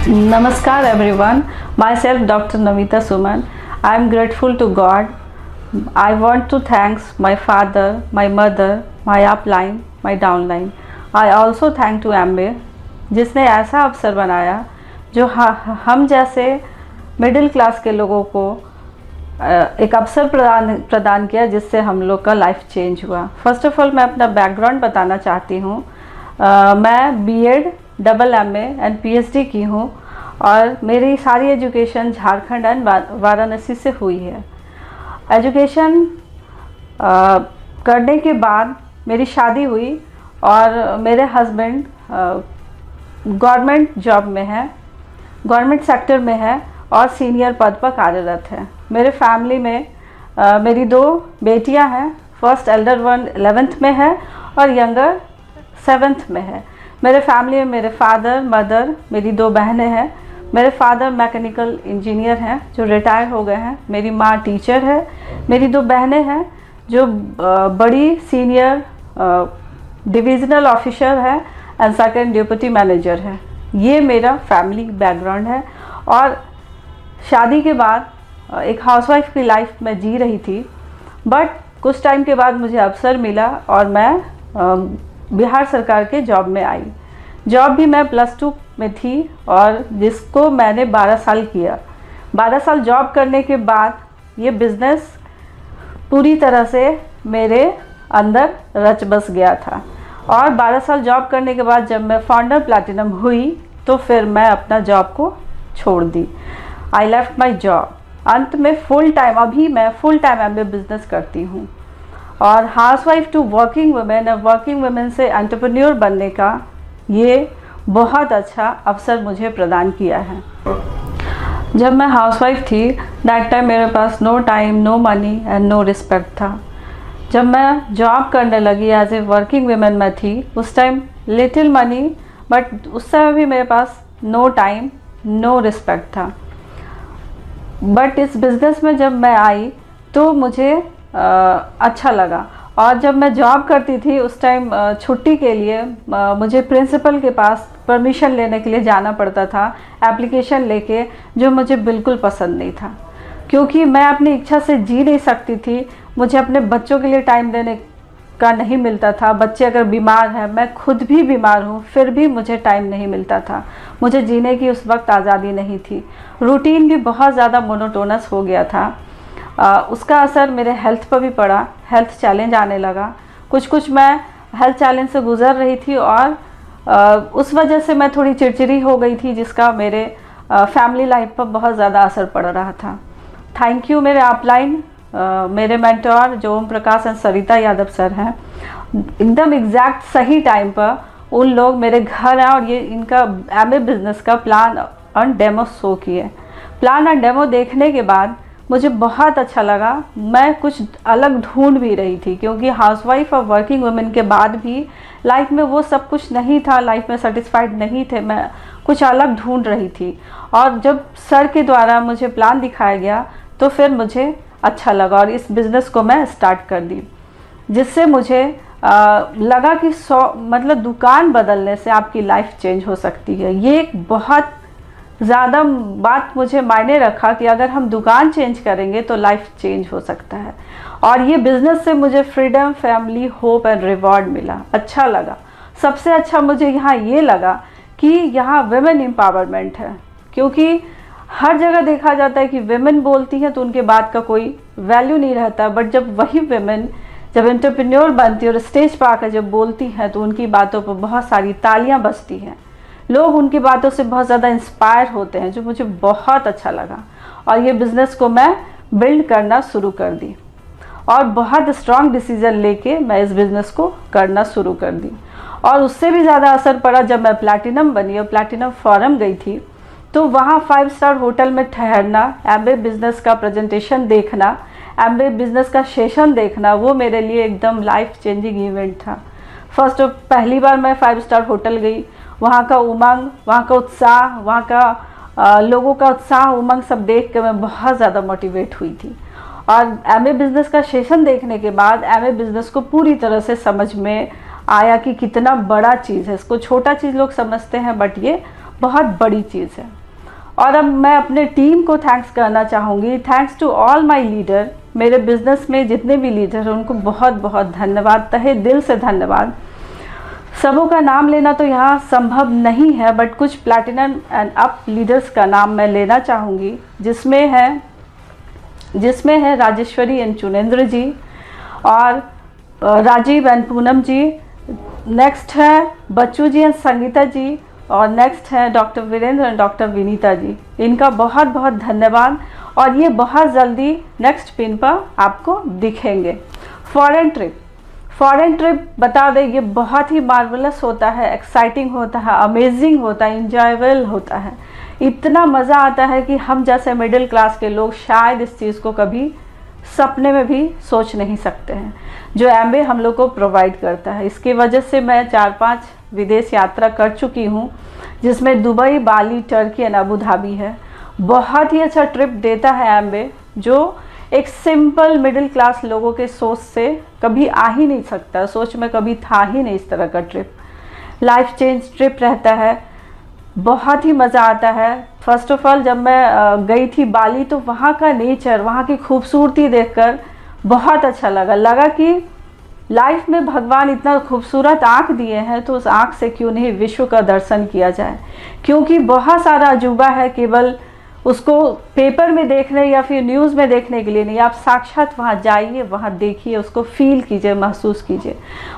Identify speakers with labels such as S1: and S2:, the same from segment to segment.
S1: Namaskar everyone, myself Dr. Namita Suman. I am grateful to God. I want to thank my father, my mother, my upline, my downline. I also thank to MBA जिसने ऐसा अवसर बनाया जो हम जैसे middle class के लोगों को एक अवसर प्रदान किया जिससे हम लोग का लाइफ चेंज हुआ। फर्स्ट ऑफ ऑल मैं अपना बैकग्राउंड बताना चाहती हूँ। मैं BEd double MA and PhD की हूँ और मेरी सारी एजुकेशन झारखंड एंड वाराणसी से हुई है। एजुकेशन करने के बाद मेरी शादी हुई और मेरे हस्बैंड गवर्नमेंट जॉब में है, गवर्नमेंट सेक्टर में है और सीनियर पद पर कार्यरत है। मेरे फैमिली में मेरी 2 बेटियां हैं। फर्स्ट एल्डर वन 11th में है और यंगर 7th में है। मेरे फैमिली में मेरे फादर, मदर, मेरी 2 बहनें हैं। मेरे फादर मैकेनिकल इंजीनियर हैं जो रिटायर हो गए हैं। मेरी माँ टीचर है। मेरी 2 बहनें हैं जो बड़ी सीनियर डिविजनल ऑफिसर है एंड सेकंड डिप्टी मैनेजर है। ये मेरा फैमिली बैकग्राउंड है। और शादी के बाद एक हाउसवाइफ की लाइफ में जी रही थी, बट कुछ टाइम के बाद मुझे अवसर मिला और मैं बिहार सरकार के जॉब में आई। जॉब भी मैं +2 में थी और जिसको मैंने 12 साल किया। 12 साल जॉब करने के बाद ये बिज़नेस पूरी तरह से मेरे अंदर रच बस गया था। और 12 साल जॉब करने के बाद जब मैं फाउंडर प्लैटिनम हुई तो फिर मैं अपना जॉब को छोड़ दी। I left my job. अंत में अभी मैं फुल टाइम एमबीए बिजनेस करती हूँ। और हाउसवाइफ टू वर्किंग वुमेन और वर्किंग वुमेन से एंटरप्रेन्योर बनने का ये बहुत अच्छा अवसर मुझे प्रदान किया है। जब मैं हाउसवाइफ थी दैट टाइम मेरे पास no time, no money and no respect था। जब मैं जॉब करने लगी एज ए वर्किंग वुमेन में थी, उस टाइम लिटिल मनी, बट उस समय भी मेरे पास नो टाइम, नो रिस्पेक्ट था। बट इस बिज़नेस में जब मैं आई तो मुझे अच्छा लगा। और जब मैं जॉब करती थी उस टाइम छुट्टी के लिए मुझे प्रिंसिपल के पास परमिशन लेने के लिए जाना पड़ता था, एप्लीकेशन लेके, जो मुझे बिल्कुल पसंद नहीं था क्योंकि मैं अपनी इच्छा से जी नहीं सकती थी। मुझे अपने बच्चों के लिए टाइम देने का नहीं मिलता था। बच्चे अगर बीमार हैं, मैं खुद भी बीमार हूँ, फिर भी मुझे टाइम नहीं मिलता था। मुझे जीने की उस वक्त आज़ादी नहीं थी। रूटीन भी बहुत ज़्यादा मोनोटोनस हो गया था। उसका असर मेरे हेल्थ पर भी पड़ा। हेल्थ चैलेंज आने लगा। कुछ मैं हेल्थ चैलेंज से गुज़र रही थी और उस वजह से मैं थोड़ी चिड़चिड़ी हो गई थी, जिसका मेरे फैमिली लाइफ पर बहुत ज़्यादा असर पड़ रहा था। थैंक यू मेरे अपलाइन, मेरे मेंटोर जो Om Prakash and Sarita Yadav sir हैं। एकदम एग्जैक्ट सही टाइम पर उन लोग मेरे घर आए और ये इनका एमए बिजनेस का प्लान और डेमो शो किए। प्लान और डेमो देखने के बाद मुझे बहुत अच्छा लगा। मैं कुछ अलग ढूंढ भी रही थी क्योंकि हाउसवाइफ और वर्किंग वुमेन के बाद भी लाइफ में वो सब कुछ नहीं था, लाइफ में सेटिस्फाइड नहीं थे। मैं कुछ अलग ढूंढ रही थी और जब सर के द्वारा मुझे प्लान दिखाया गया तो फिर मुझे अच्छा लगा और इस बिज़नेस को मैं स्टार्ट कर दी, जिससे मुझे लगा कि मतलब दुकान बदलने से आपकी लाइफ चेंज हो सकती है। ये एक बहुत ज़्यादा बात मुझे मायने रखा कि अगर हम दुकान चेंज करेंगे तो लाइफ चेंज हो सकता है। और ये बिज़नेस से मुझे freedom, family, hope and reward मिला। अच्छा लगा। सबसे अच्छा मुझे यहाँ ये लगा कि यहाँ वुमेन एम्पावरमेंट है, क्योंकि हर जगह देखा जाता है कि वुमेन बोलती हैं तो उनके बात का कोई वैल्यू नहीं रहता, बट जब वही वुमेन जब एंटरप्रेन्योर बनती है और स्टेज पर आकर जब बोलती हैं तो उनकी बातों पर बहुत सारी तालियां बजती हैं। लोग उनकी बातों से बहुत ज़्यादा इंस्पायर होते हैं, जो मुझे बहुत अच्छा लगा। और ये बिज़नेस को मैं बिल्ड करना शुरू कर दी और बहुत स्ट्रॉन्ग डिसीजन लेके मैं इस बिज़नेस को करना शुरू कर दी। और उससे भी ज़्यादा असर पड़ा जब मैं प्लैटिनम बनी और प्लैटिनम फोरम गई थी, तो वहाँ 5 स्टार होटल में ठहरना, एमबीए बिज़नेस का प्रेजेंटेशन देखना, एमबीए बिज़नेस का सेशन देखना, वो मेरे लिए एकदम लाइफ चेंजिंग इवेंट था। पहली बार मैं 5 स्टार होटल गई। वहाँ का उमंग, वहाँ का उत्साह, वहाँ का लोगों का उत्साह, उमंग सब देख के मैं बहुत ज़्यादा मोटिवेट हुई थी। और एमए बिज़नेस का सेशन देखने के बाद एमए बिज़नेस को पूरी तरह से समझ में आया कि कितना बड़ा चीज़ है। इसको छोटा चीज़ लोग समझते हैं, बट ये बहुत बड़ी चीज़ है। और अब मैं अपने टीम को थैंक्स करना चाहूँगी। Thanks to all my leader, मेरे बिज़नेस में जितने भी लीडर हैं उनको बहुत बहुत धन्यवाद, तहे दिल से धन्यवाद। सबों का नाम लेना तो यहाँ संभव नहीं है, बट कुछ प्लैटिनम एंड अप लीडर्स का नाम मैं लेना चाहूँगी, जिसमें है राजेश्वरी एंड चुनेंद्र जी और राजीव एंड पूनम जी। नेक्स्ट है बच्चू जी एंड संगीता जी, और नेक्स्ट है doctor Virendra and doctor Vinita ji. इनका बहुत बहुत धन्यवाद, और ये बहुत जल्दी नेक्स्ट पिन पर आपको दिखेंगे। फॉरेन ट्रिप बता दें, ये बहुत ही मार्वलस होता है, एक्साइटिंग होता है, अमेजिंग होता है, इंजॉयबल होता है। इतना मज़ा आता है कि हम जैसे मिडिल क्लास के लोग शायद इस चीज़ को कभी सपने में भी सोच नहीं सकते हैं, जो एम्बे हम लोग को प्रोवाइड करता है। इसकी वजह से मैं 4-5 विदेश यात्रा कर चुकी हूँ, जिसमें Dubai, Bali, Turkey and Abu Dhabi है। बहुत ही अच्छा ट्रिप देता है एम्बे, जो एक सिंपल मिडिल क्लास लोगों के सोच से कभी आ ही नहीं सकता, सोच में कभी था ही नहीं इस तरह का ट्रिप। लाइफ चेंज ट्रिप रहता है, बहुत ही मज़ा आता है। फर्स्ट ऑफ ऑल जब मैं गई थी बाली, तो वहाँ का नेचर, वहाँ की खूबसूरती देखकर बहुत अच्छा लगा कि लाइफ में भगवान इतना खूबसूरत आँख दिए हैं, तो उस आँख से क्यों नहीं विश्व का दर्शन किया जाए। क्योंकि बहुत सारा अजूबा है, केवल उसको पेपर में देखने या फिर न्यूज़ में देखने के लिए नहीं, आप साक्षात वहाँ जाइए, वहाँ देखिए, उसको फील कीजिए, महसूस कीजिए।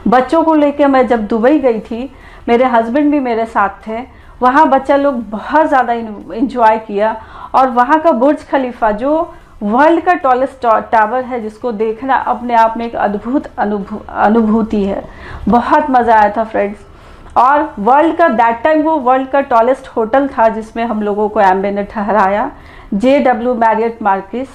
S1: बच्चों को लेकर मैं जब दुबई गई थी, मेरे हस्बैंड भी मेरे साथ थे, वहाँ बच्चा लोग बहुत ज़्यादा इंजॉय किया। और वहाँ का बुर्ज खलीफा जो वर्ल्ड का टॉलेस्ट टावर है, जिसको देखना अपने आप में एक अद्भुत अनुभूति है। बहुत मज़ा आया था फ्रेंड्स। और वर्ल्ड का दैट टाइम वो वर्ल्ड का टॉलेस्ट होटल था, जिसमें हम लोगों को एम्बे ने ठहराया, JW मैरियट मार्किस,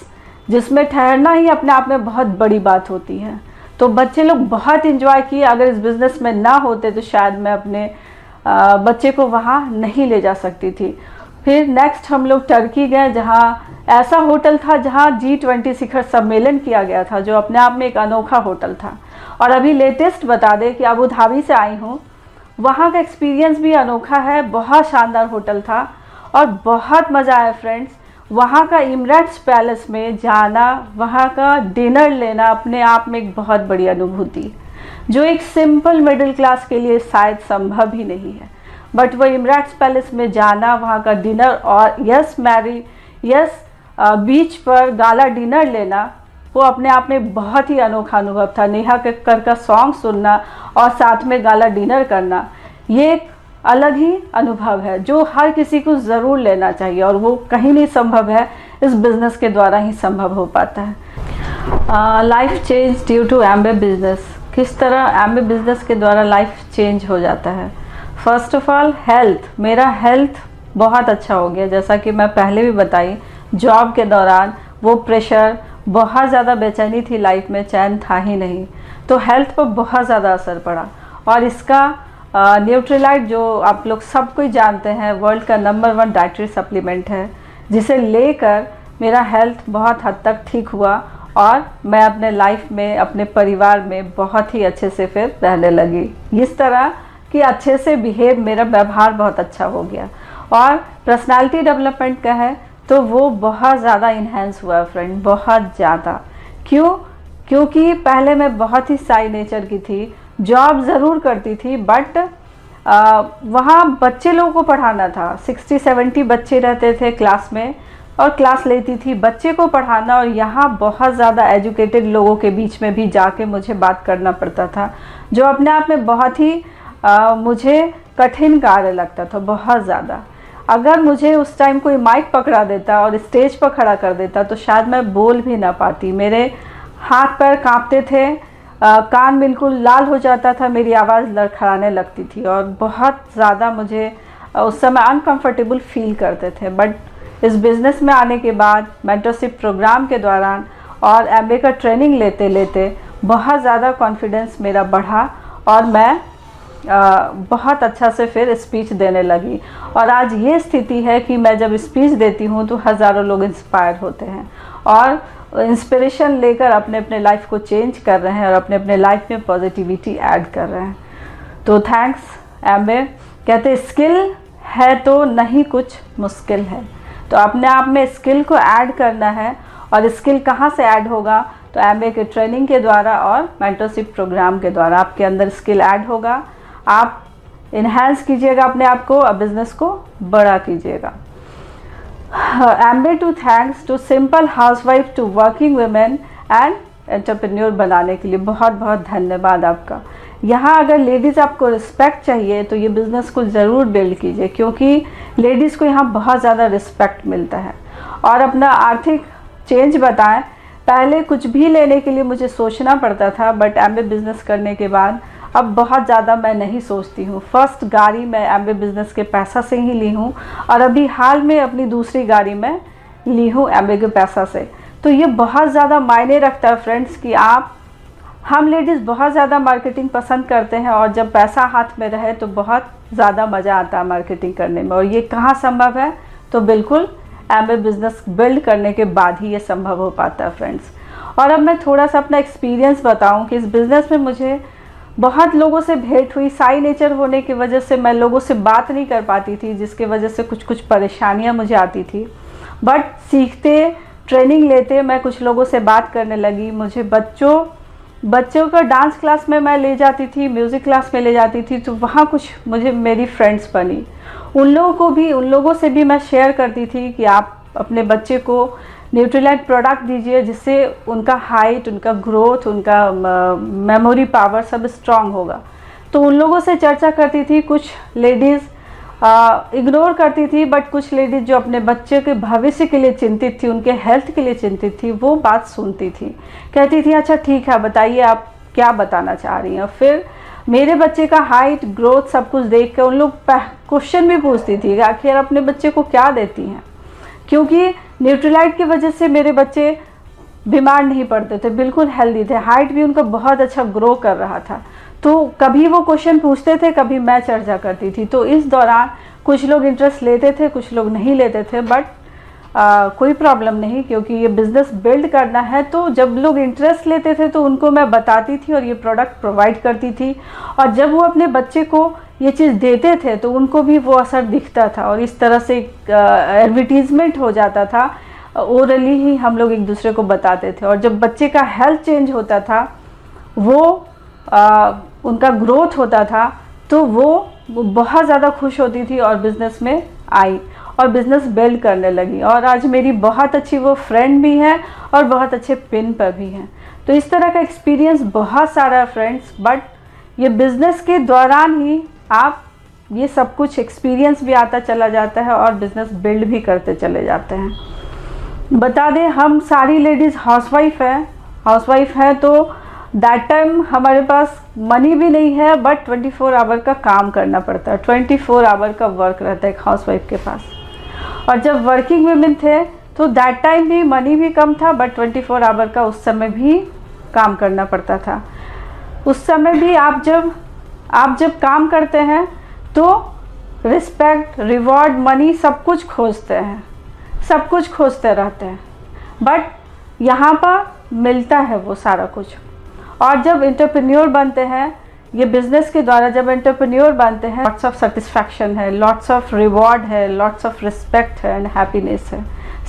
S1: जिसमें ठहरना ही अपने आप में बहुत बड़ी बात होती है। तो बच्चे लोग बहुत इंजॉय किए। अगर इस बिज़नेस में ना होते तो शायद मैं अपने बच्चे को वहाँ नहीं ले जा सकती थी। फिर नेक्स्ट हम लोग टर्की गए, जहाँ ऐसा होटल था जहाँ G20 शिखर सम्मेलन किया गया था, जो अपने आप में एक अनोखा होटल था। और अभी लेटेस्ट बता दें कि अबू धाबी से आई हूँ, वहाँ का एक्सपीरियंस भी अनोखा है, बहुत शानदार होटल था और बहुत मज़ा आया फ्रेंड्स। वहाँ का इमराट्स पैलेस में जाना, वहाँ का डिनर लेना अपने आप में एक बहुत बड़ी अनुभूति, जो एक सिंपल मिडिल क्लास के लिए शायद संभव ही नहीं है। बट वो इमराट्स पैलेस में जाना, वहाँ का डिनर और बीच पर गाला डिनर लेना, वो अपने आप में बहुत ही अनोखा अनुभव था। नेहा कक्कर का सॉन्ग सुनना और साथ में गाला डिनर करना, ये एक अलग ही अनुभव है, जो हर किसी को ज़रूर लेना चाहिए, और वो कहीं नहीं संभव है, इस बिज़नेस के द्वारा ही संभव हो पाता है। Life change due to Amway business. किस तरह एम्बे बिजनेस के द्वारा लाइफ चेंज हो जाता है? फर्स्ट ऑफ ऑल हेल्थ, मेरा हेल्थ बहुत अच्छा हो गया। जैसा कि मैं पहले भी बताई, जॉब के दौरान वो प्रेशर, बहुत ज़्यादा बेचैनी थी लाइफ में, चैन था ही नहीं, तो हेल्थ पर बहुत ज़्यादा असर पड़ा। और इसका न्यूट्रीलाइट, जो आप लोग सब कोई जानते हैं, वर्ल्ड का नंबर 1 डाइटरी सप्लीमेंट है, जिसे लेकर मेरा हेल्थ बहुत हद तक ठीक हुआ और मैं अपने लाइफ में, अपने परिवार में बहुत ही अच्छे से फिर रहने लगी। इस तरह कि अच्छे से बिहेव, मेरा व्यवहार बहुत अच्छा हो गया। और पर्सनालिटी डेवलपमेंट का है तो वो बहुत ज़्यादा इन्हेंस हुआ फ्रेंड, बहुत ज़्यादा। क्यों? क्योंकि पहले मैं बहुत ही साई नेचर की थी, जॉब ज़रूर करती थी, बट वहाँ बच्चे लोगों को पढ़ाना था। 60-70 बच्चे रहते थे क्लास में और क्लास लेती थी, बच्चे को पढ़ाना, और यहाँ बहुत ज़्यादा एजुकेटेड लोगों के बीच में भी जाके मुझे बात करना पड़ता था, जो अपने आप में बहुत ही मुझे कठिन कार्य लगता था, बहुत ज़्यादा। अगर मुझे उस टाइम कोई माइक पकड़ा देता और स्टेज पर खड़ा कर देता तो शायद मैं बोल भी ना पाती। मेरे हाथ पैर कांपते थे, कान बिल्कुल लाल हो जाता था, मेरी आवाज़ लड़खड़ाने लगती थी और बहुत ज़्यादा मुझे उस समय अनकंफर्टेबल फील करते थे। बट इस बिज़नेस में आने के बाद, मेंटरशिप प्रोग्राम के दौरान और एमबीए का ट्रेनिंग लेते लेते बहुत ज़्यादा कॉन्फिडेंस मेरा बढ़ा और मैं बहुत अच्छा से फिर स्पीच देने लगी। और आज ये स्थिति है कि मैं जब स्पीच देती हूँ तो हज़ारों लोग इंस्पायर होते हैं और इंस्पिरेशन लेकर अपने अपने लाइफ को चेंज कर रहे हैं और अपने अपने लाइफ में पॉजिटिविटी ऐड कर रहे हैं। तो थैंक्स एम्बे। कहते स्किल, है तो नहीं कुछ मुश्किल है। तो अपने आप में स्किल को ऐड करना है, और स्किल कहाँ से ऐड होगा, तो MBA के ट्रेनिंग के द्वारा और मेंटरशिप प्रोग्राम के द्वारा आपके अंदर स्किल ऐड होगा। आप इन्हांस कीजिएगा अपने आप को और बिजनेस को बड़ा कीजिएगा। MBA to thanks to simple housewife to working women and entrepreneur बनाने के लिए बहुत बहुत धन्यवाद आपका। यहाँ अगर लेडीज़ आपको रिस्पेक्ट चाहिए तो ये बिज़नेस को ज़रूर बिल्ड कीजिए, क्योंकि लेडीज़ को यहाँ बहुत ज़्यादा रिस्पेक्ट मिलता है। और अपना आर्थिक चेंज बताएं, पहले कुछ भी लेने के लिए मुझे सोचना पड़ता था, बट MBA बिज़नेस करने के बाद अब बहुत ज़्यादा मैं नहीं सोचती हूँ। फर्स्ट गाड़ी मैं MBA बिज़नेस के पैसा से ही ली हूँ, और अभी हाल में अपनी दूसरी गाड़ी मैं ली हूँ MBA के पैसा से। तो ये बहुत ज़्यादा मायने रखता है फ्रेंड्स कि हम लेडीज़ बहुत ज़्यादा मार्केटिंग पसंद करते हैं, और जब पैसा हाथ में रहे तो बहुत ज़्यादा मज़ा आता है मार्केटिंग करने में। और ये कहाँ संभव है, तो बिल्कुल MBA बिज़नेस बिल्ड करने के बाद ही ये संभव हो पाता है फ्रेंड्स। और अब मैं थोड़ा सा अपना एक्सपीरियंस बताऊं कि इस बिज़नेस में मुझे बहुत लोगों से भेंट हुई। साई नेचर होने की वजह से मैं लोगों से बात नहीं कर पाती थी, जिसकी वजह से कुछ परेशानियां मुझे आती थी। बट सीखते, ट्रेनिंग लेते मैं कुछ लोगों से बात करने लगी। मुझे बच्चों का डांस क्लास में मैं ले जाती थी, म्यूज़िक क्लास में ले जाती थी, तो वहाँ कुछ मुझे मेरी फ्रेंड्स बनी। उन लोगों से भी मैं शेयर करती थी कि आप अपने बच्चे को न्यूट्रीलाइट प्रोडक्ट दीजिए, जिससे उनका हाइट, उनका ग्रोथ, उनका मेमोरी पावर सब स्ट्रांग होगा। तो उन लोगों से चर्चा करती थी। कुछ लेडीज़ इग्नोर करती थी, बट कुछ लेडीज़ जो अपने बच्चे के भविष्य के लिए चिंतित थी, उनके हेल्थ के लिए चिंतित थी, वो बात सुनती थी, कहती थी अच्छा ठीक है, बताइए आप क्या बताना चाह रही हैं। फिर मेरे बच्चे का हाइट, ग्रोथ सब कुछ देख कर उन लोग क्वेश्चन भी पूछती थी कि आखिर अपने बच्चे को क्या देती हैं, क्योंकि न्यूट्रीलाइट की वजह से मेरे बच्चे बीमार नहीं पड़ते थे, बिल्कुल हेल्दी थे, हाइट भी उनका बहुत अच्छा ग्रो कर रहा था। तो कभी वो क्वेश्चन पूछते थे, कभी मैं चर्चा करती थी। तो इस दौरान कुछ लोग इंटरेस्ट लेते थे, कुछ लोग नहीं लेते थे, बट कोई प्रॉब्लम नहीं, क्योंकि ये बिज़नेस बिल्ड करना है। तो जब लोग इंटरेस्ट लेते थे तो उनको मैं बताती थी और ये प्रोडक्ट प्रोवाइड करती थी, और जब वो अपने बच्चे को ये चीज़ देते थे तो उनको भी वो असर दिखता था, और इस तरह से एडवर्टीज़मेंट हो जाता था। ओरली ही हम लोग एक दूसरे को बताते थे, और जब बच्चे का हेल्थ चेंज होता था, वो उनका ग्रोथ होता था, तो वो बहुत ज़्यादा खुश होती थी और बिज़नेस में आई और बिज़नेस बिल्ड करने लगी। और आज मेरी बहुत अच्छी वो फ्रेंड भी हैं और बहुत अच्छे पिन पर भी हैं। तो इस तरह का एक्सपीरियंस बहुत सारा है फ्रेंड्स, बट ये बिज़नेस के दौरान ही आप ये सब कुछ एक्सपीरियंस भी आता चला जाता है और बिज़नेस बिल्ड भी करते चले जाते हैं। बता दें, हम सारी लेडीज़ हाउसवाइफ है, तो दैट टाइम हमारे पास मनी भी नहीं है, बट 24 आवर का काम करना पड़ता है, 24 आवर का वर्क रहता है एक हाउसवाइफ के पास। और जब वर्किंग वुमेन थे तो दैट टाइम भी मनी भी कम था, बट 24 आवर का उस समय भी काम करना पड़ता था। उस समय भी आप जब काम करते हैं तो रिस्पेक्ट, रिवॉर्ड, मनी सब कुछ खोजते हैं, सब कुछ खोजते रहते हैं, बट यहाँ पर मिलता है वो सारा कुछ। और जब एंटरप्रेन्योर बनते हैं, ये बिज़नेस के द्वारा जब एंटरप्रेन्योर बनते हैं, लॉट्स ऑफ सेटिस्फैक्शन है, लॉट्स ऑफ रिवॉर्ड है, लॉट्स ऑफ रिस्पेक्ट है एंड हैप्पीनेस है,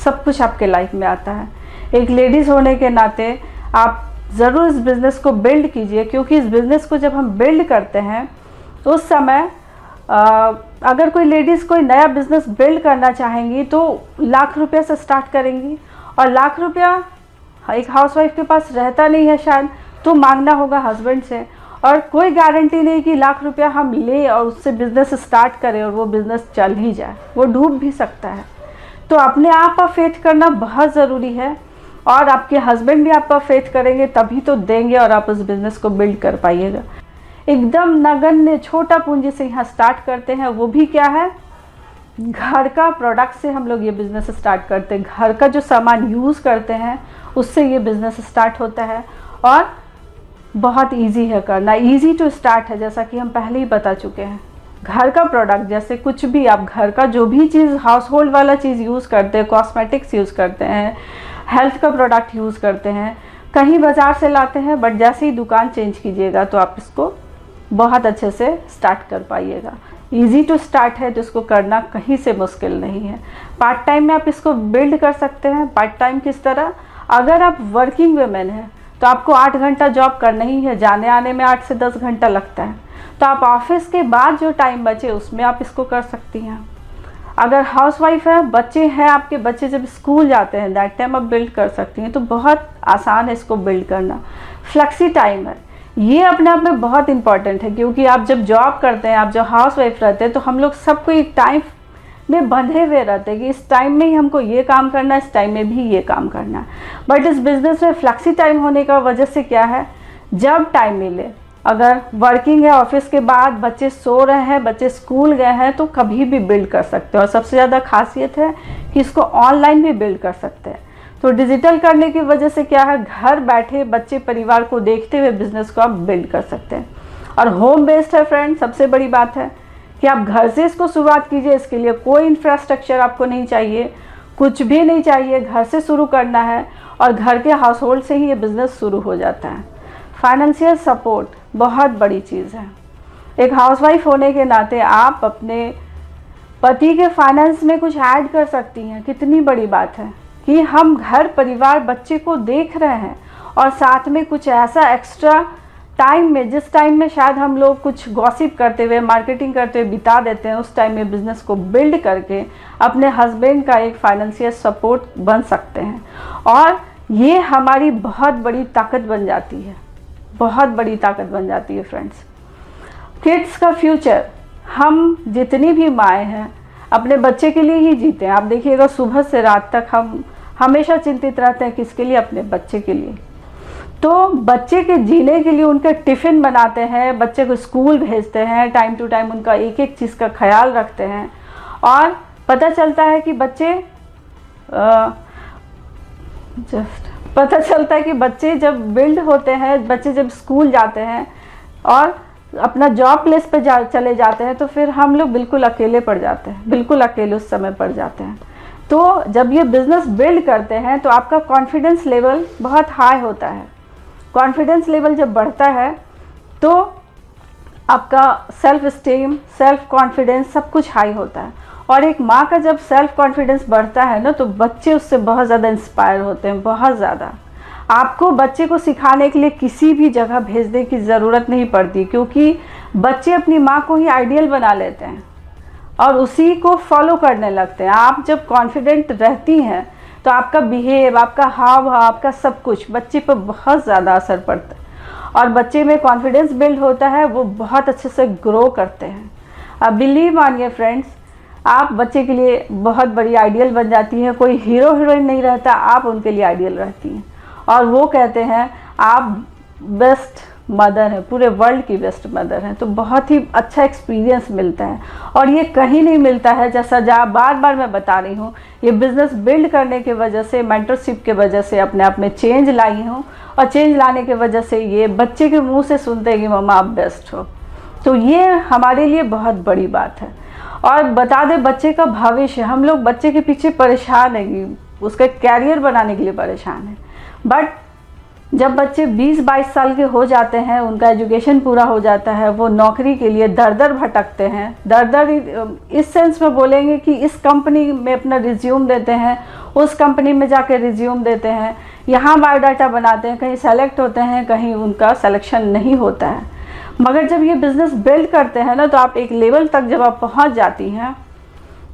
S1: सब कुछ आपके लाइफ में आता है। एक लेडीज़ होने के नाते आप ज़रूर इस बिज़नेस को बिल्ड कीजिए, क्योंकि इस बिज़नेस को जब हम बिल्ड करते हैं तो उस समय अगर कोई लेडीज़ कोई नया बिज़नेस बिल्ड करना चाहेंगी तो लाख रुपये से स्टार्ट करेंगी, और लाख रुपया एक हाउसवाइफ के पास रहता नहीं है शायद, तो मांगना होगा हस्बैंड से। और कोई गारंटी नहीं कि लाख रुपया हम ले और उससे बिज़नेस स्टार्ट करें और वो बिज़नेस चल ही जाए, वो डूब भी सकता है। तो अपने आप पर फेथ करना बहुत ज़रूरी है, और आपके हस्बैंड भी आप पर फेथ करेंगे तभी तो देंगे और आप उस बिज़नेस को बिल्ड कर पाइएगा। एकदम नगण्य छोटा पूंजी से यहाँ स्टार्ट करते हैं, वो भी क्या है, घर का प्रोडक्ट से हम लोग ये बिज़नेस स्टार्ट करते हैं। घर का जो सामान यूज़ करते हैं उससे ये बिज़नेस स्टार्ट होता है, और बहुत इजी है करना, इजी टू स्टार्ट है, जैसा कि हम पहले ही बता चुके हैं। घर का प्रोडक्ट जैसे कुछ भी आप घर का जो भी चीज़ हाउस होल्ड वाला चीज़ यूज़ करते हैं, कॉस्मेटिक्स यूज़ करते हैं, हेल्थ का प्रोडक्ट यूज़ करते हैं, कहीं बाज़ार से लाते हैं, बट जैसे ही दुकान चेंज कीजिएगा तो आप इसको बहुत अच्छे से स्टार्ट कर पाइएगा। इजी टू स्टार्ट है, तो इसको करना कहीं से मुश्किल नहीं है। पार्ट टाइम में आप इसको बिल्ड कर सकते हैं। पार्ट टाइम किस तरह, अगर आप वर्किंग वुमेन हैं तो आपको 8 घंटा जॉब करना ही है, जाने आने में 8 से 10 घंटा लगता है, तो आप ऑफिस के बाद जो टाइम बचे उसमें आप इसको कर सकती हैं। अगर हाउसवाइफ है, बच्चे हैं, आपके बच्चे जब स्कूल जाते हैं दैट टाइम आप बिल्ड कर सकती हैं। तो बहुत आसान है इसको बिल्ड करना। फ्लेक्सी टाइम है, ये अपने आप में बहुत इंपॉर्टेंट है, क्योंकि आप जब जॉब करते हैं, आप जब हाउसवाइफ रहते हैं, तो हम लोग सबको एक टाइम में बंधे हुए रहते हैं कि इस टाइम में ही हमको ये काम करना है, इस टाइम में भी ये काम करना है। बट इस बिज़नेस में फ्लेक्सी टाइम होने का वजह से क्या है, जब टाइम मिले, अगर वर्किंग है, ऑफिस के बाद बच्चे सो रहे हैं, बच्चे स्कूल गए हैं, तो कभी भी बिल्ड कर सकते हैं। और सबसे ज़्यादा खासियत है कि इसको ऑनलाइन भी बिल्ड कर सकते हैं। तो डिजिटल करने की वजह से क्या है, घर बैठे बच्चे परिवार को देखते हुए बिजनेस को आप बिल्ड कर सकते हैं। और होम बेस्ड है फ्रेंड, सबसे बड़ी बात है कि आप घर से इसको शुरुआत कीजिए। इसके लिए कोई इंफ्रास्ट्रक्चर आपको नहीं चाहिए, कुछ भी नहीं चाहिए, घर से शुरू करना है और घर के हाउस होल्ड से ही ये बिज़नेस शुरू हो जाता है। फाइनेंशियल सपोर्ट बहुत बड़ी चीज़ है। एक हाउसवाइफ होने के नाते आप अपने पति के फाइनेंस में कुछ ऐड कर सकती हैं। कितनी बड़ी बात है कि हम घर परिवार बच्चे को देख रहे हैं और साथ में कुछ ऐसा एक्स्ट्रा टाइम में, जिस टाइम में शायद हम लोग कुछ गॉसिप करते हुए, मार्केटिंग करते हुए बिता देते हैं, उस टाइम में बिज़नेस को बिल्ड करके अपने हस्बैंड का एक फाइनेंशियल सपोर्ट बन सकते हैं। और ये हमारी बहुत बड़ी ताकत बन जाती है, बहुत बड़ी ताकत बन जाती है फ्रेंड्स। किड्स का फ्यूचर, हम जितनी भी माएँ हैं अपने बच्चे के लिए ही जीते हैं। आप देखिएगा सुबह से रात तक हम हमेशा चिंतित रहते हैं, किसके लिए, अपने बच्चे के लिए। तो बच्चे के जीने के लिए उनका टिफ़िन बनाते हैं, बच्चे को स्कूल भेजते हैं, टाइम टू टाइम उनका एक एक चीज़ का ख्याल रखते हैं। और पता चलता है कि बच्चे जब बिल्ड होते हैं, बच्चे जब स्कूल जाते हैं और अपना जॉब प्लेस पे चले जाते हैं, तो फिर हम लोग बिल्कुल अकेले पड़ जाते हैं, बिल्कुल अकेले उस समय पड़ जाते हैं। तो जब ये बिज़नेस बिल्ड करते हैं तो आपका कॉन्फिडेंस लेवल बहुत हाई होता है। कॉन्फिडेंस लेवल जब बढ़ता है तो आपका सेल्फ स्टीम, सेल्फ कॉन्फिडेंस सब कुछ हाई होता है। और एक माँ का जब सेल्फ कॉन्फिडेंस बढ़ता है ना, तो बच्चे उससे बहुत ज़्यादा इंस्पायर होते हैं, बहुत ज़्यादा। आपको बच्चे को सिखाने के लिए किसी भी जगह भेजने की ज़रूरत नहीं पड़ती, क्योंकि बच्चे अपनी माँ को ही आइडियल बना लेते हैं और उसी को फॉलो करने लगते हैं। आप जब कॉन्फिडेंट रहती हैं तो आपका बिहेव, आपका हाव भाव, आपका सब कुछ बच्चे पर बहुत ज़्यादा असर पड़ता है और बच्चे में कॉन्फिडेंस बिल्ड होता है, वो बहुत अच्छे से ग्रो करते हैं। अब बिलीव मानिए फ्रेंड्स, आप बच्चे के लिए बहुत बड़ी आइडियल बन जाती हैं। कोई हीरो हीरोइन नहीं रहता, आप उनके लिए आइडियल रहती हैं और वो कहते हैं आप बेस्ट मदर है, पूरे वर्ल्ड की बेस्ट मदर है। तो बहुत ही अच्छा एक्सपीरियंस मिलता है और ये कहीं नहीं मिलता है। जैसा बार बार मैं बता रही हूँ, ये बिज़नेस बिल्ड करने के वजह से, मेंटरशिप के वजह से अपने आप में चेंज लाई हूँ और चेंज लाने के वजह से ये बच्चे के मुंह से सुनते हैं कि मम्मा आप बेस्ट हो। तो ये हमारे लिए बहुत बड़ी बात है। और बता दें, बच्चे का भविष्य, हम लोग बच्चे के पीछे परेशान है कि उसका कैरियर बनाने के लिए परेशान है। बट जब बच्चे 20-22 साल के हो जाते हैं, उनका एजुकेशन पूरा हो जाता है, वो नौकरी के लिए दर दर भटकते हैं। दर दर इस सेंस में बोलेंगे कि इस कंपनी में अपना रिज्यूम देते हैं, उस कंपनी में जाकर रिज्यूम देते हैं, यहाँ बायोडाटा बनाते हैं, कहीं सेलेक्ट होते हैं, कहीं उनका सिलेक्शन नहीं होता है। मगर जब ये बिज़नेस बिल्ड करते हैं ना, तो आप एक लेवल तक जब आप पहुँच जाती हैं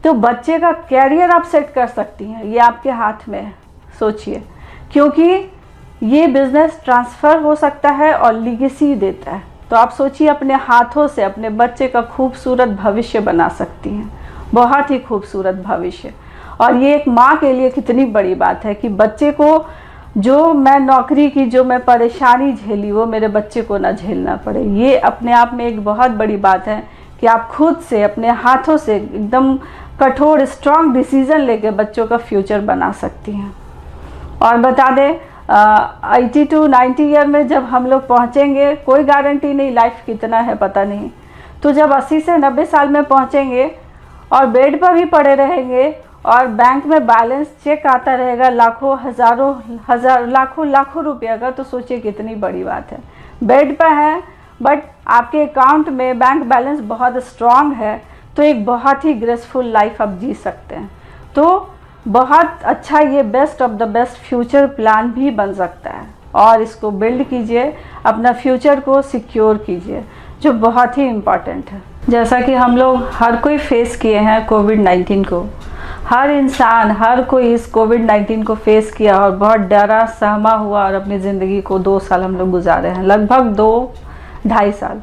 S1: तो बच्चे का कैरियर आप सेट कर सकती हैं। ये आपके हाथ में है, सोचिए, क्योंकि ये बिज़नेस ट्रांसफ़र हो सकता है और लीगेसी देता है। तो आप सोचिए, अपने हाथों से अपने बच्चे का खूबसूरत भविष्य बना सकती हैं, बहुत ही खूबसूरत भविष्य। और ये एक माँ के लिए कितनी बड़ी बात है कि बच्चे को, जो मैं नौकरी की, जो मैं परेशानी झेली, वो मेरे बच्चे को ना झेलना पड़े। ये अपने आप में एक बहुत बड़ी बात है कि आप खुद से अपने हाथों से एकदम कठोर स्ट्रॉन्ग डिसीज़न लेके बच्चों का फ्यूचर बना सकती हैं। और बता दें, 80 to 90 ईयर में जब हम लोग पहुँचेंगे, कोई गारंटी नहीं लाइफ कितना है पता नहीं, तो जब 80 से 90 साल में पहुँचेंगे और बेड पर भी पड़े रहेंगे और बैंक में बैलेंस चेक आता रहेगा लाखों, हज़ारों, लाखों रुपया का, तो सोचिए कितनी बड़ी बात है। बेड पर हैं बट आपके अकाउंट में बैंक बैलेंस बहुत स्ट्रांग है तो एक बहुत ही ग्रेसफुल लाइफ आप जी सकते हैं। तो बहुत अच्छा ये best of the best future plan भी बन सकता है और इसको बिल्ड कीजिए, अपना फ्यूचर को सिक्योर कीजिए, जो बहुत ही इम्पॉर्टेंट है। जैसा कि हम लोग हर कोई फेस किए हैं कोविड-19 को, हर इंसान हर कोई इस कोविड-19 को फेस किया और बहुत डरा सहमा हुआ और अपनी ज़िंदगी को 2 साल हम लोग गुजारे हैं, लगभग 2-2.5 साल।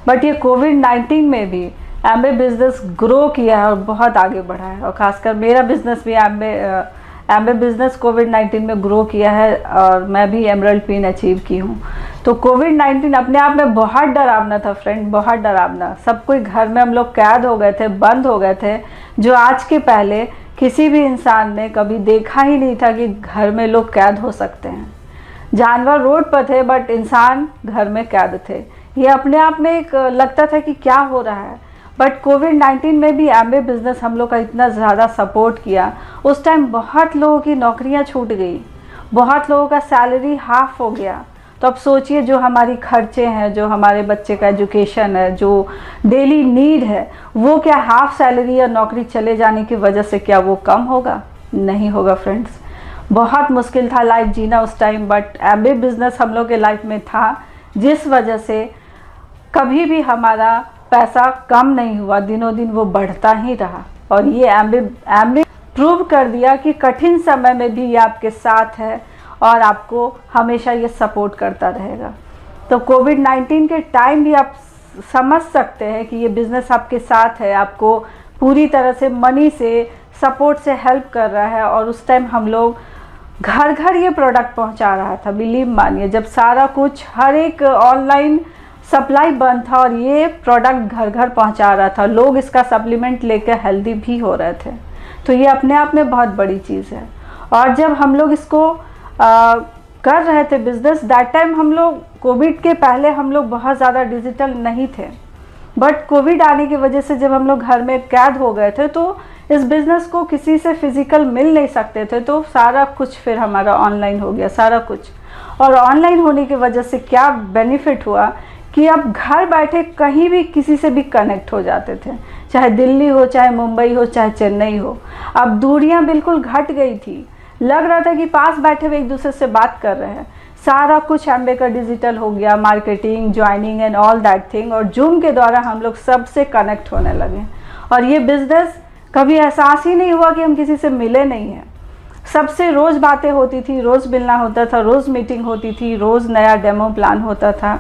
S1: बट ये कोविड-19 में भी एमवे बिज़नेस ग्रो किया है और बहुत आगे बढ़ा है, और ख़ासकर मेरा बिज़नेस भी एमवे बिज़नेस कोविड-19 में ग्रो किया है और मैं भी एमरल्ड पिन अचीव की हूँ। तो कोविड-19 अपने आप में बहुत डरावना था फ्रेंड, बहुत डरावना। सब कोई घर में हम लोग कैद हो गए थे, बंद हो गए थे, जो आज के पहले किसी भी इंसान ने कभी देखा ही नहीं था कि घर में लोग कैद हो सकते हैं। जानवर रोड पर थे बट इंसान घर में कैद थे। ये अपने आप में एक लगता था कि क्या हो रहा है। बट कोविड-19 में भी एमवे बिज़नेस हम लोग का इतना ज़्यादा सपोर्ट किया। उस टाइम बहुत लोगों की नौकरियां छूट गई, बहुत लोगों का सैलरी हाफ हो गया। तो अब सोचिए, जो हमारी खर्चे हैं, जो हमारे बच्चे का एजुकेशन है, जो डेली नीड है, वो क्या हाफ सैलरी या नौकरी चले जाने की वजह से क्या वो कम होगा? नहीं होगा फ्रेंड्स। बहुत मुश्किल था लाइफ जीना उस टाइम, बट एमवे बिज़नेस हम लोग के लाइफ में था, जिस वजह से कभी भी हमारा पैसा कम नहीं हुआ, दिनों दिन वो बढ़ता ही रहा। और ये एमवे प्रूव कर दिया कि कठिन समय में भी ये आपके साथ है और आपको हमेशा ये सपोर्ट करता रहेगा। तो कोविड-19 के टाइम भी आप समझ सकते हैं कि ये बिज़नेस आपके साथ है, आपको पूरी तरह से मनी से सपोर्ट से हेल्प कर रहा है। और उस टाइम हम लोग घर घर ये प्रोडक्ट पहुंचा रहा था, बिलीव मानिए, जब सारा कुछ हर एक ऑनलाइन सप्लाई बंद था और ये प्रोडक्ट घर घर पहुंचा रहा था। लोग इसका सप्लीमेंट लेकर हेल्दी भी हो रहे थे। तो ये अपने आप में बहुत बड़ी चीज़ है। और जब हम लोग इसको कर रहे थे बिज़नेस, दैट टाइम हम लोग कोविड के पहले हम लोग बहुत ज़्यादा डिजिटल नहीं थे, बट कोविड आने की वजह से जब हम लोग घर में कैद हो गए थे तो इस बिज़नेस को किसी से फिज़िकल मिल नहीं सकते थे। तो सारा कुछ फिर हमारा ऑनलाइन हो गया, सारा कुछ। और ऑनलाइन होने की वजह से क्या बेनिफिट हुआ कि अब घर बैठे कहीं भी किसी से भी कनेक्ट हो जाते थे, चाहे दिल्ली हो, चाहे मुंबई हो, चाहे चेन्नई हो। अब दूरियां बिल्कुल घट गई थी, लग रहा था कि पास बैठे हुए एक दूसरे से बात कर रहे हैं। सारा कुछ एमवे का डिजिटल हो गया, marketing, joining and all that thing. और जूम के द्वारा हम लोग सबसे कनेक्ट होने लगे। और ये बिज़नेस कभी एहसास ही नहीं हुआ कि हम किसी से मिले नहीं हैं। सबसे रोज़ बातें होती थी, रोज़ मिलना होता था, रोज़ मीटिंग होती थी, रोज़ नया डेमो प्लान होता था।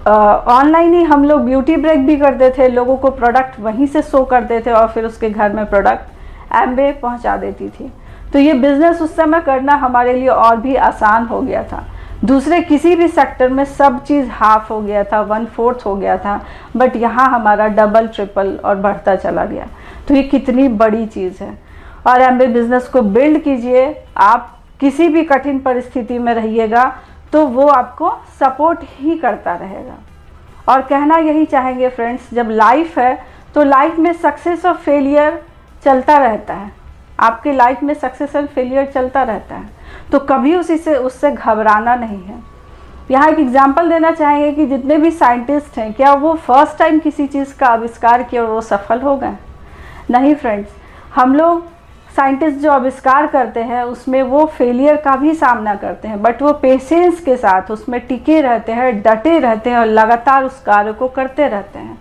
S1: ऑनलाइन ही हम लोग ब्यूटी ब्रेक भी करते थे, लोगों को प्रोडक्ट वहीं से शो करते थे और फिर उसके घर में प्रोडक्ट एमवे पहुंचा देती थी। तो ये बिज़नेस उस समय करना हमारे लिए और भी आसान हो गया था। दूसरे किसी भी सेक्टर में सब चीज़ हाफ हो गया था, 1/4 हो गया था, बट यहाँ हमारा डबल ट्रिपल और बढ़ता चला गया। तो ये कितनी बड़ी चीज़ है। और एमवे बिज़नेस को बिल्ड कीजिए। आप किसी भी कठिन परिस्थिति में रहिएगा तो वो आपको सपोर्ट ही करता रहेगा। और कहना यही चाहेंगे फ्रेंड्स, जब लाइफ है तो लाइफ में सक्सेस और फेलियर चलता रहता है। आपके लाइफ में सक्सेस और फेलियर चलता रहता है, तो कभी उससे घबराना नहीं है। यहाँ एक एग्जांपल देना चाहेंगे कि जितने भी साइंटिस्ट हैं, क्या वो फर्स्ट टाइम किसी चीज़ का आविष्कार किया और वो सफल हो गए? नहीं फ्रेंड्स, हम लोग साइंटिस्ट जो आविष्कार करते हैं उसमें वो फेलियर का भी सामना करते हैं, बट वो पेशेंस के साथ उसमें टिके रहते हैं, डटे रहते हैं और लगातार उस कार्य को करते रहते हैं।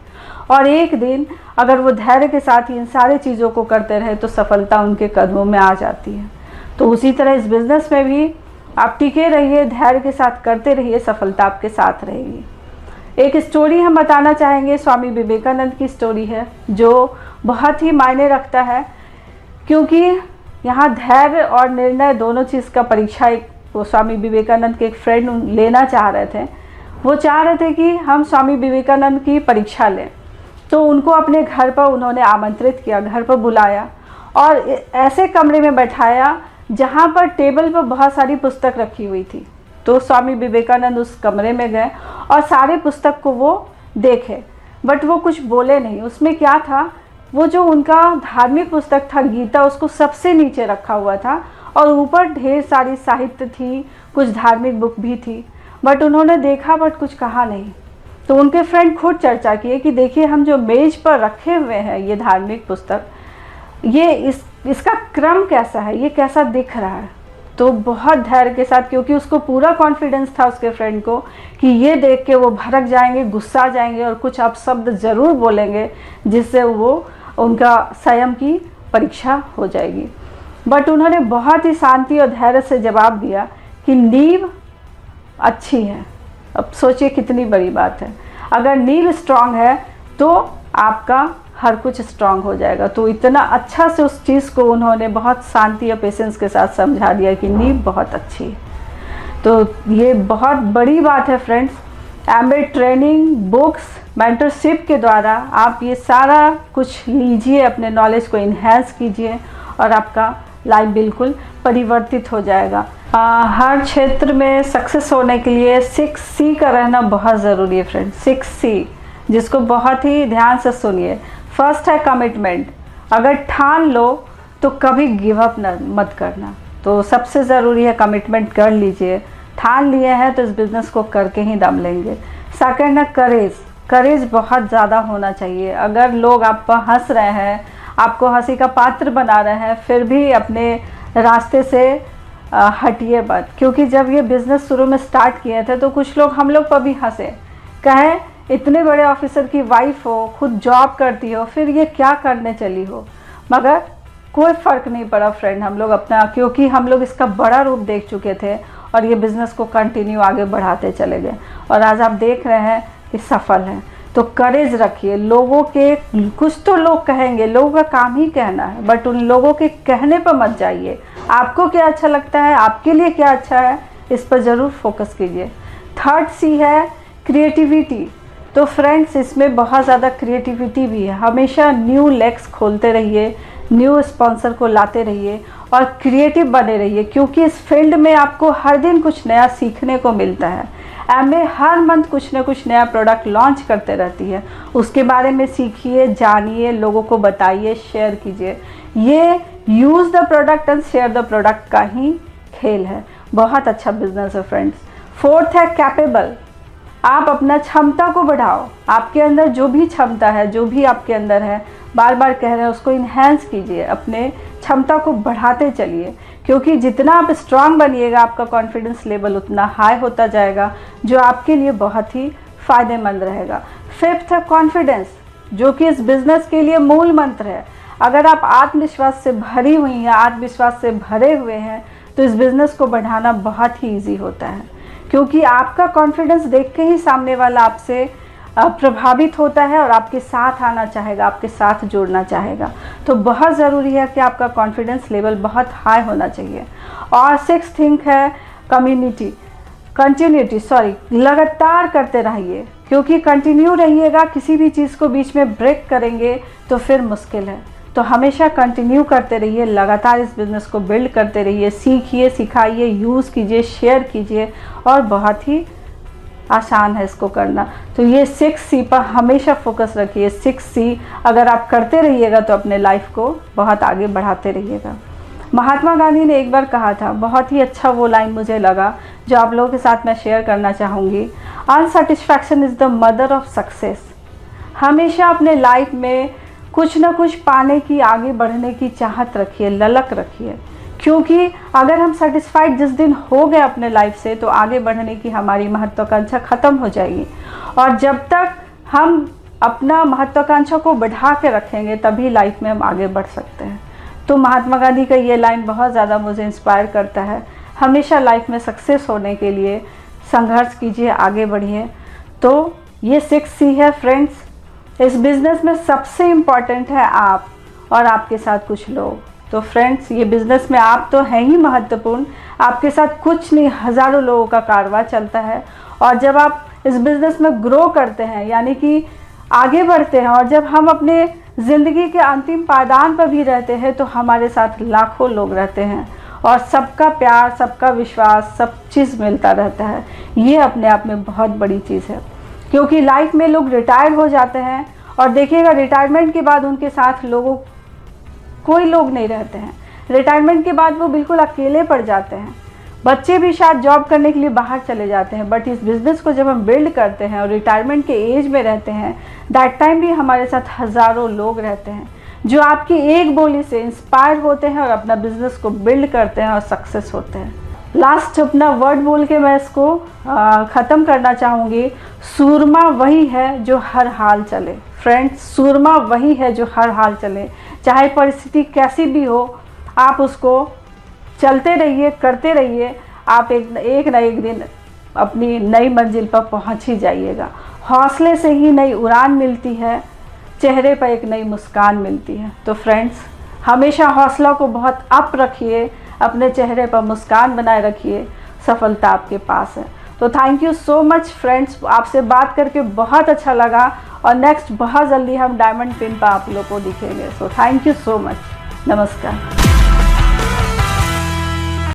S1: और एक दिन अगर वो धैर्य के साथ इन सारी चीज़ों को करते रहे तो सफलता उनके कदमों में आ जाती है। तो उसी तरह इस बिज़नेस में भी आप टिके रहिए, धैर्य के साथ करते रहिए, सफलता आपके साथ रहेगी। एक स्टोरी हम बताना चाहेंगे, स्वामी विवेकानंद की स्टोरी है, जो बहुत ही मायने रखता है, क्योंकि यहाँ धैर्य और निर्णय दोनों चीज़ का परीक्षा एक वो स्वामी विवेकानंद के एक फ्रेंड लेना चाह रहे थे। वो चाह रहे थे कि हम स्वामी विवेकानंद की परीक्षा लें, तो उनको अपने घर पर उन्होंने आमंत्रित किया, घर पर बुलाया और ऐसे कमरे में बैठाया जहाँ पर टेबल पर बहुत सारी पुस्तक रखी हुई थी। तो स्वामी विवेकानंद उस कमरे में गए और सारे पुस्तक को वो देखे, बट वो कुछ बोले नहीं। उसमें क्या था, वो जो उनका धार्मिक पुस्तक था गीता, उसको सबसे नीचे रखा हुआ था और ऊपर ढेर सारी साहित्य थी, कुछ धार्मिक बुक भी थी। बट उन्होंने देखा बट कुछ कहा नहीं। तो उनके फ्रेंड खुद चर्चा किए कि देखिए हम जो मेज पर रखे हुए हैं ये धार्मिक पुस्तक, ये इसका क्रम कैसा है, ये कैसा दिख रहा है। तो बहुत धैर्य के साथ, क्योंकि उसको पूरा कॉन्फिडेंस था उसके फ्रेंड को कि ये देख के वो भड़क जाएंगे, गुस्सा जाएंगे और कुछ अपशब्द ज़रूर बोलेंगे जिससे वो उनका संयम की परीक्षा हो जाएगी। बट उन्होंने बहुत ही शांति और धैर्य से जवाब दिया कि नींव अच्छी है। अब सोचिए कितनी बड़ी बात है, अगर नींव स्ट्रांग है तो आपका हर कुछ स्ट्रांग हो जाएगा। तो इतना अच्छा से उस चीज़ को उन्होंने बहुत शांति और पेशेंस के साथ समझा दिया कि नींव बहुत अच्छी है। तो ये बहुत बड़ी बात है friends. MBA training, books, mentorship के द्वारा आप ये सारा कुछ लीजिए, अपने नॉलेज को इन्हेंस कीजिए और आपका लाइफ बिल्कुल परिवर्तित हो जाएगा। हर क्षेत्र में सक्सेस होने के लिए 6C का रहना बहुत ज़रूरी है फ्रेंड्स। 6C, जिसको बहुत ही ध्यान से सुनिए। फर्स्ट है कमिटमेंट। अगर ठान लो तो कभी गिव अप मत करना। तो सबसे ज़रूरी है कमिटमेंट कर लीजिए। ठान लिए हैं तो इस बिज़नेस को करके ही दम लेंगे। सेकंड है करेज। करेज बहुत ज़्यादा होना चाहिए। अगर लोग आप पर हंस रहे हैं, आपको हंसी का पात्र बना रहे हैं, फिर भी अपने रास्ते से हटिए मत। क्योंकि जब ये बिज़नेस शुरू में स्टार्ट किए थे तो कुछ लोग हम लोग पर भी हंसे, कहें इतने बड़े ऑफिसर की वाइफ हो, खुद जॉब करती हो, फिर ये क्या करने चली हो। मगर कोई फ़र्क नहीं पड़ा फ्रेंड, हम लोग अपना, क्योंकि हम लोग इसका बड़ा रूप देख चुके थे और ये बिज़नेस को कंटिन्यू आगे बढ़ाते चले गए और आज आप देख रहे हैं कि सफल है। तो करेज रखिए। लोगों के, कुछ तो लोग कहेंगे, लोगों का काम ही कहना है, बट उन लोगों के कहने पर मत जाइए। आपको क्या अच्छा लगता है, आपके लिए क्या अच्छा है, इस पर ज़रूर फोकस कीजिए। थर्ड C है क्रिएटिविटी। तो फ्रेंड्स इसमें बहुत ज़्यादा क्रिएटिविटी भी है। हमेशा न्यू लेग्स खोलते रहिए, न्यू स्पॉन्सर को लाते रहिए और क्रिएटिव बने रहिए, क्योंकि इस फील्ड में आपको हर दिन कुछ नया सीखने को मिलता है। एमए हर मंथ कुछ ना कुछ नया प्रोडक्ट लॉन्च करते रहती है, उसके बारे में सीखिए, जानिए, लोगों को बताइए, शेयर कीजिए। ये use the product and share the product का ही खेल है। बहुत अच्छा बिजनेस है फ्रेंड्स। फोर्थ है कैपेबल। आप अपना क्षमता को बढ़ाओ। आपके अंदर जो भी क्षमता है, जो भी आपके अंदर है, बार बार कह रहे हैं, उसको इन्हेंस कीजिए, अपने क्षमता को बढ़ाते चलिए, क्योंकि जितना आप स्ट्रांग बनिएगा आपका कॉन्फिडेंस लेवल उतना हाई होता जाएगा, जो आपके लिए बहुत ही फ़ायदेमंद रहेगा। फिफ्थ है कॉन्फिडेंस, जो कि इस बिज़नेस के लिए मूल मंत्र है। अगर आप आत्मविश्वास से भरी हुई हैं, आत्मविश्वास से भरे हुए हैं, तो इस बिज़नेस को बढ़ाना बहुत ही ईजी होता है, क्योंकि आपका कॉन्फिडेंस देख के ही सामने वाला आपसे प्रभावित होता है और आपके साथ आना चाहेगा, आपके साथ जुड़ना चाहेगा। तो बहुत ज़रूरी है कि आपका कॉन्फिडेंस लेवल बहुत हाई होना चाहिए। और सिक्स्थ थिंग है कंटिन्यूटी, लगातार करते रहिए, क्योंकि कंटिन्यू रहिएगा, किसी भी चीज़ को बीच में ब्रेक करेंगे तो फिर मुश्किल है। तो हमेशा कंटिन्यू करते रहिए, लगातार इस बिज़नेस को बिल्ड करते रहिए, सीखिए, सिखाइए, यूज़ कीजिए, शेयर कीजिए, और बहुत ही आसान है इसको करना। तो ये 6C पर हमेशा फोकस रखिए। 6C अगर आप करते रहिएगा तो अपने लाइफ को बहुत आगे बढ़ाते रहिएगा। महात्मा गांधी ने एक बार कहा था, बहुत ही अच्छा वो लाइन मुझे लगा, जो आप लोगों के साथ मैं शेयर करना चाहूँगी। Unsatisfaction is the mother of success. हमेशा अपने लाइफ में कुछ ना कुछ पाने की, आगे बढ़ने की चाहत रखिए, ललक रखिए, क्योंकि अगर हम सेटिस्फाइड जिस दिन हो गए अपने लाइफ से, तो आगे बढ़ने की हमारी महत्वाकांक्षा ख़त्म हो जाएगी। और जब तक हम अपना महत्वाकांक्षा को बढ़ा के रखेंगे, तभी लाइफ में हम आगे बढ़ सकते हैं। तो महात्मा गांधी का ये लाइन बहुत ज़्यादा मुझे इंस्पायर करता है। हमेशा लाइफ में सक्सेस होने के लिए संघर्ष कीजिए, आगे बढ़िए। तो ये 6C है फ्रेंड्स। इस बिज़नेस में सबसे इम्पॉर्टेंट है आप और आपके साथ कुछ लोग। तो फ्रेंड्स, ये बिज़नेस में आप तो हैं ही महत्वपूर्ण, आपके साथ कुछ नहीं, हज़ारों लोगों का कारवां चलता है। और जब आप इस बिज़नेस में ग्रो करते हैं, यानी कि आगे बढ़ते हैं, और जब हम अपने ज़िंदगी के अंतिम पायदान पर भी रहते हैं, तो हमारे साथ लाखों लोग रहते हैं और सबका प्यार, सबका विश्वास, सब चीज़ मिलता रहता है। ये अपने आप में बहुत बड़ी चीज़ है, क्योंकि लाइफ में लोग रिटायर हो जाते हैं और देखिएगा रिटायरमेंट के बाद उनके साथ कोई लोग नहीं रहते हैं। रिटायरमेंट के बाद वो बिल्कुल अकेले पड़ जाते हैं। बच्चे भी शायद जॉब करने के लिए बाहर चले जाते हैं, बट इस बिज़नेस को जब हम बिल्ड करते हैं और रिटायरमेंट के एज में रहते हैं, दैट टाइम भी हमारे साथ हज़ारों लोग रहते हैं जो आपकी एक बोली से इंस्पायर होते हैं और अपना बिज़नेस को बिल्ड करते हैं और सक्सेस होते हैं। लास्ट अपना वर्ड बोल के मैं इसको ख़त्म करना चाहूँगी, सूरमा वही है जो हर हाल चले। फ्रेंड्स, सूरमा वही है जो हर हाल चले, चाहे परिस्थिति कैसी भी हो, आप उसको चलते रहिए, करते रहिए, आप एक ना एक दिन अपनी नई मंजिल पर पहुंच ही जाइएगा। हौसले से ही नई उड़ान मिलती है, चेहरे पर एक नई मुस्कान मिलती है। तो फ्रेंड्स, हमेशा हौसला को बहुत अप रखिए, अपने चेहरे पर मुस्कान बनाए रखिए, सफलता आपके पास है। तो thank you so much friends, आपसे बात करके बहुत अच्छा लगा और नेक्स्ट बहुत जल्दी हम डायमंड पिन पर आप लोग को दिखेंगे। So thank you so much, नमस्कार।